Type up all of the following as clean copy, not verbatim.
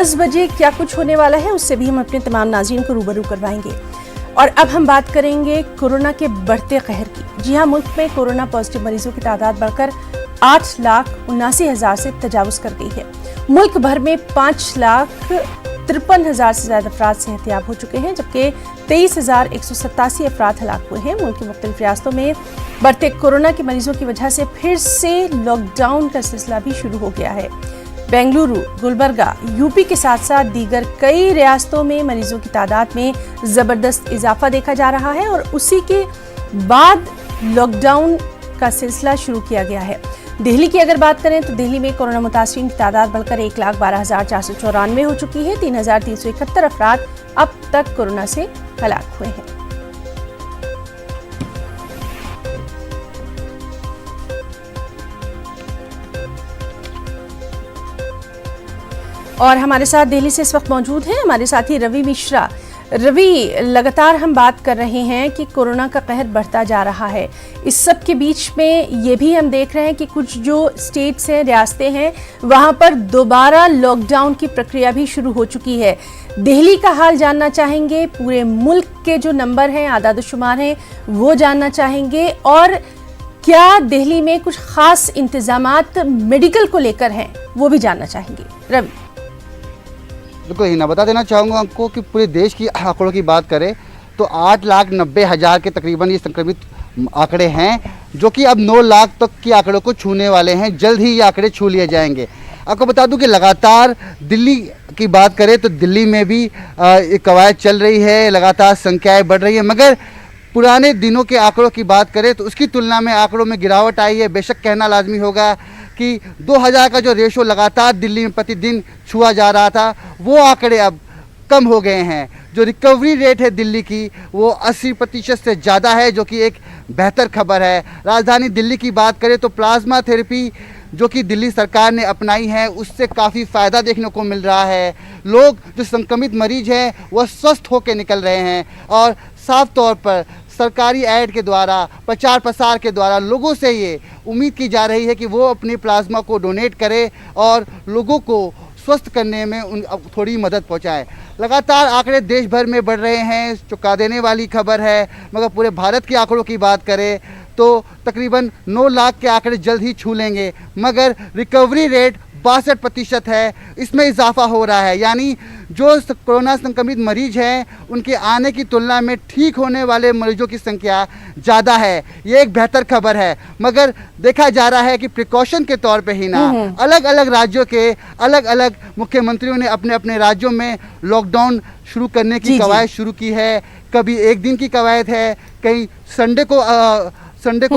10 बजे क्या कुछ होने वाला है उससे भी हम अपने तमाम नाज़रीन को रूबरू करवाएंगे। और अब हम बात करेंगे कोरोना के बढ़ते कहर की। जी हां, मुल्क में कोरोना पॉजिटिव मरीजों की तादाद बढ़कर 8,79,000 से तजावुज कर गई है। मुल्क भर में 5,53,000 से ज्यादा अफराद सेहतयाब हो चुके हैं, जबकि 23,187 अफराद हलाक हुए हैं। मुल्क की मुख्तलिफ रियासतों में बढ़ते कोरोना के मरीजों की वजह से फिर से लॉकडाउन का सिलसिला भी शुरू हो गया है। बेंगलुरु, गुलबर्गा, यूपी के साथ साथ दीगर कई रियासतों में मरीजों की तादाद में जबरदस्त इजाफा देखा जा रहा है और उसी के बाद लॉकडाउन का सिलसिला शुरू किया गया है। दिल्ली की अगर बात करें तो दिल्ली में कोरोना मुतासिरीन की तादाद बढ़कर 1,12,494 हो चुकी है। 3,371 अफराद अब तक कोरोना से हलाक हुए हैं। और हमारे साथ दिल्ली से इस वक्त मौजूद हैं हमारे साथी रवि मिश्रा। रवि, लगातार हम बात कर रहे हैं कि कोरोना का कहर बढ़ता जा रहा है। इस सब के बीच में ये भी हम देख रहे हैं कि कुछ जो स्टेट्स हैं, रियासतें हैं, वहां पर दोबारा लॉकडाउन की प्रक्रिया भी शुरू हो चुकी है। दिल्ली का हाल जानना चाहेंगे, पूरे मुल्क के जो नंबर हैं, आदाद-ओ-शुमार हैं, वो जानना चाहेंगे और क्या दिल्ली में कुछ खास इंतजामात मेडिकल को लेकर हैं, वो भी जानना चाहेंगे। रवि। बिल्कुल ही ना, बता देना चाहूँगा आपको कि पूरे देश की आंकड़ों की बात करें तो 8,90,000 के तकरीबन ये संक्रमित आंकड़े हैं, जो कि अब 9 लाख तक के आंकड़ों को छूने वाले हैं। जल्द ही ये आंकड़े छू लिए जाएंगे। आपको बता दूं कि लगातार दिल्ली की बात करें तो दिल्ली में भी एक कवायद चल रही है, लगातार संख्याएँ बढ़ रही है, मगर पुराने दिनों के आंकड़ों की बात करें तो उसकी तुलना में आंकड़ों में गिरावट आई है। बेशक कहना लाजमी होगा कि 2,000 का जो रेशो लगातार दिल्ली में प्रतिदिन छुआ जा रहा था, वो आंकड़े अब कम हो गए हैं। जो रिकवरी रेट है दिल्ली की, वो 80% से ज़्यादा है, जो कि एक बेहतर खबर है। राजधानी दिल्ली की बात करें तो प्लाज्मा थेरेपी जो कि दिल्ली सरकार ने अपनाई है, उससे काफ़ी फ़ायदा देखने को मिल रहा है। लोग जो संक्रमित मरीज हैं वह स्वस्थ होकर निकल रहे हैं और साफ तौर पर सरकारी ऐड के द्वारा, प्रचार प्रसार के द्वारा लोगों से ये उम्मीद की जा रही है कि वो अपने प्लाज्मा को डोनेट करें और लोगों को स्वस्थ करने में थोड़ी मदद पहुंचाएं। लगातार आंकड़े देश भर में बढ़ रहे हैं, चौंका देने वाली खबर है। मगर पूरे भारत के आंकड़ों की बात करें तो तकरीबन 9 लाख के आंकड़े जल्द ही छू लेंगे, मगर रिकवरी रेट 62% है, इसमें इजाफा हो रहा है। यानी जो कोरोना संक्रमित मरीज हैं उनके आने की तुलना में ठीक होने वाले मरीजों की संख्या ज़्यादा है। ये एक बेहतर खबर है, मगर देखा जा रहा है कि प्रिकॉशन के तौर पे ही ना, अलग अलग राज्यों के अलग अलग मुख्यमंत्रियों ने अपने अपने राज्यों में लॉकडाउन शुरू करने की कवायद शुरू की है। कभी एक दिन की कवायद है, कहीं संडे को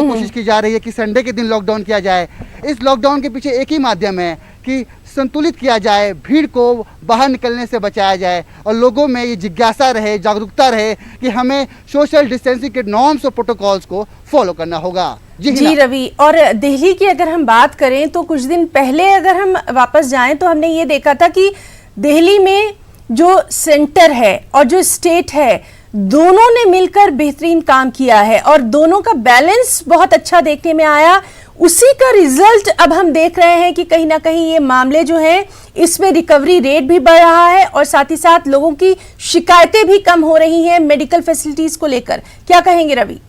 कोशिश की जा रही है कि संडे के दिन लॉकडाउन किया जाए। इस लॉकडाउन के पीछे एक ही माध्यम है कि संतुलित किया जाए, भीड़ को बाहर निकलने से बचाया जाए और लोगों में ये जिज्ञासा रहे, जागरूकता रहे कि हमें सोशल डिस्टेंसिंग के नॉर्म्स और प्रोटोकॉल्स को फॉलो करना होगा। जी रवि, और दिल्ली की अगर हम बात करें तो कुछ दिन पहले अगर हम वापस जाएं तो हमने ये देखा था कि दिल्ली में जो सेंटर है और जो स्टेट है, दोनों ने मिलकर बेहतरीन काम किया है और दोनों का बैलेंस बहुत अच्छा देखने में आया। उसी का रिजल्ट अब हम देख रहे हैं कि कहीं ना कहीं ये मामले जो हैं, इसमें रिकवरी रेट भी बढ़ रहा है और साथ ही साथ लोगों की शिकायतें भी कम हो रही हैं मेडिकल फैसिलिटीज को लेकर। क्या कहेंगे रवि?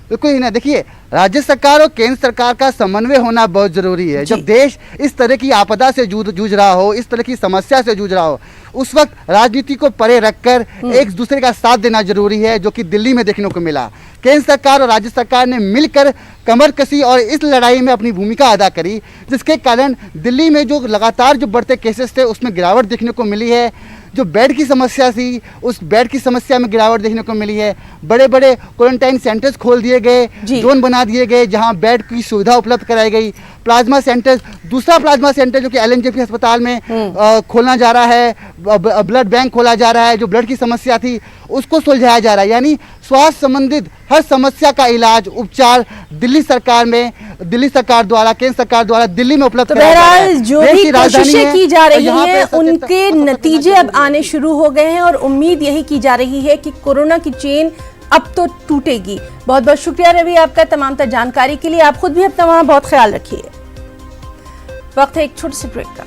बिल्कुल ही ना, देखिए, राज्य सरकार और केंद्र सरकार का समन्वय होना बहुत ज़रूरी है। जब देश इस तरह की आपदा से जूझ रहा हो, इस तरह की समस्या से जूझ रहा हो, उस वक्त राजनीति को परे रखकर एक दूसरे का साथ देना जरूरी है, जो कि दिल्ली में देखने को मिला। केंद्र सरकार और राज्य सरकार ने मिलकर कमर कसी और इस लड़ाई में अपनी भूमिका अदा करी, जिसके कारण दिल्ली में जो लगातार जो बढ़ते केसेस थे उसमें गिरावट देखने को मिली है। जो बेड की समस्या थी, उस बेड की समस्या में गिरावट देखने को मिली है। बड़े बड़े क्वारंटाइन सेंटर्स खोल दिए गए, जोन बना दिए गए जहां बेड की सुविधा उपलब्ध कराई गई। प्लाज्मा सेंटर, दूसरा प्लाज्मा सेंटर जो कि LNJP अस्पताल में खोलना जा रहा है, ब्लड बैंक खोला जा रहा है। जो ब्लड की समस्या थी उसको सुलझाया जा रहा है। यानी स्वास्थ्य संबंधित हर समस्या का इलाज, उपचार दिल्ली सरकार द्वारा, केंद्र सरकार द्वारा दिल्ली में उपलब्ध कराया जा रहा है। जो भी कोशिशें की जा रही हैं उनके नतीजे अब आने शुरू हो गए हैं और उम्मीद यही की जा रही है कि कोरोना की चेन अब तो टूटेगी। बहुत बहुत शुक्रिया रवि आपका तमाम जानकारी के लिए। आप खुद भी अपना वहां बहुत ख्याल रखिए। वक्त है एक छोटे से ब्रेक का।